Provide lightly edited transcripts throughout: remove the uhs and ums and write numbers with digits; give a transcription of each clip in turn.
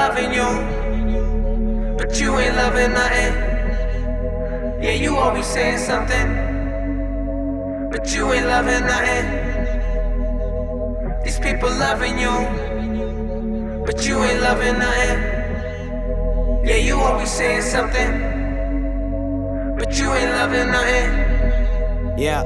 loving you, but you ain't loving nothing. Yeah, you always saying something, but you ain't loving nothing. These people loving you, but you ain't loving nothing. Yeah, you always saying something, but you ain't loving nothing. Yeah.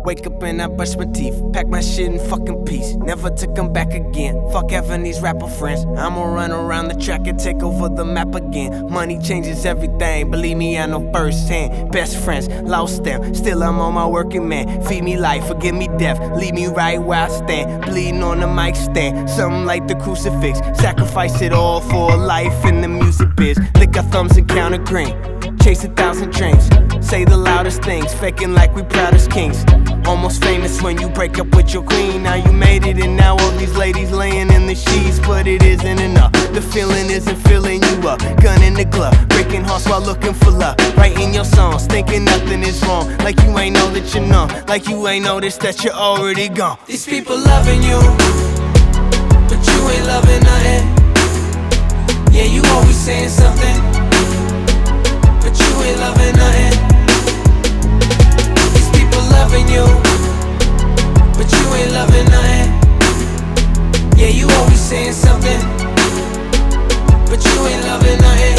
Wake up and I brush my teeth, pack my shit in fucking peace, never to come back again. Fuck having these rapper friends, I'ma run around the track and take over the map again. Money changes everything, believe me I know firsthand. Best friends, lost them, still I'm on my working man. Feed me life, forgive me death, leave me right where I stand. Bleeding on the mic stand, something like the crucifix. Sacrifice it all for a life in the music biz. Lick our thumbs and count a green, chase 1,000 dreams, say the loudest things, faking like we proud as kings. Almost famous when you break up with your queen. Now you made it and now all these ladies laying in the sheets. But it isn't enough, the feeling isn't filling you up. Gun in the glove, breaking hearts while looking for love. Writing your songs, thinking nothing is wrong. Like you ain't know that you're numb, like you ain't noticed that you're already gone. These people loving you, but you ain't loving nothing. Yeah, you always saying something, but you ain't loving nothing. These people loving you, but you ain't loving nothing. Yeah, you always saying something, but you ain't loving nothing.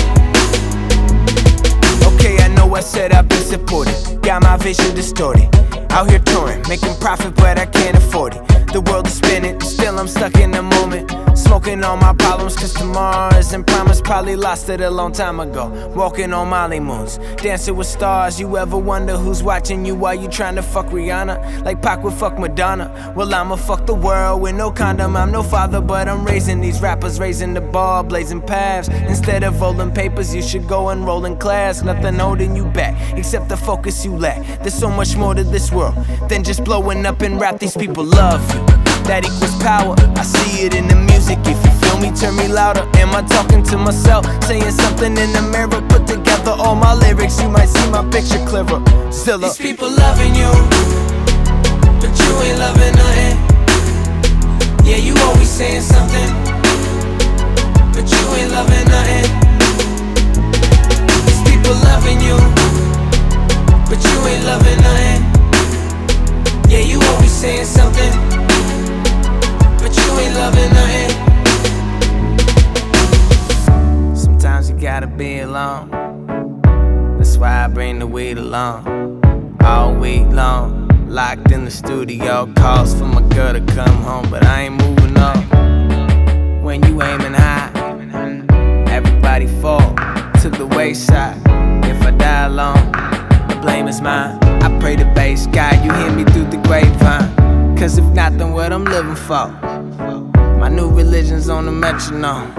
Okay, I know I said I've been supported, got my vision distorted. Out here touring, making profit but I can't afford it. The world is spinning, still I'm stuck in the moment. Smoking all my problems cause tomorrow isn't promised. Probably lost it a long time ago, walking on Molly moons, dancing with stars. You ever wonder who's watching you while you trying to fuck Rihanna? Like Pac would fuck Madonna. Well, I'ma fuck the world with no condom. I'm no father but I'm raising these rappers, raising the bar, blazing paths. Instead of rolling papers you should go and roll in class. Nothing holding you back except the focus you lack. There's so much more to this world than just blowing up in rap. These people love you, that equals power. I see it in the music. If you feel me, turn me louder. Am I talking to myself, saying something in the mirror? Put together all my lyrics, you might see my picture clearer. Xela. These people loving you, but you ain't loving nothing. Yeah, you always saying something, but you ain't loving nothing. These people loving you, but you ain't loving nothing. Yeah, you always saying something, but you ain't loving nothing. Sometimes you gotta be alone, that's why I bring the weed along. All week long, locked in the studio, calls for my girl to come home, but I ain't moving on. When you aiming high, everybody fall to the wayside. If I die alone, the blame is mine. I pray to base God, you hear me through the grapevine. Cause if not, then what I'm living for. My new religion's on the metronome.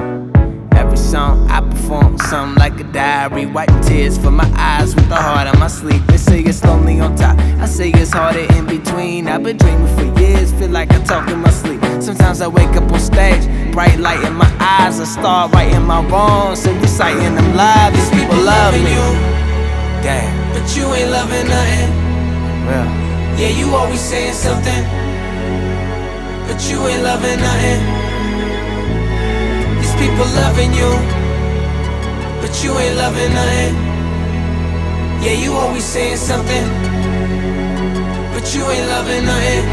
Every song I perform, something like a diary. Wipe tears from my eyes with the heart on my sleeve. They say it's lonely on top, I say it's harder in between. I've been dreaming for years, feel like I talk in my sleep. Sometimes I wake up on stage, bright light in my eyes. I start writing my wrongs and reciting them live. These people love me, damn, but you ain't loving nothing. Well, yeah, you always saying something, but you ain't loving nothing. These people loving you, but you ain't loving nothing. Yeah, you always saying something, but you ain't loving nothing.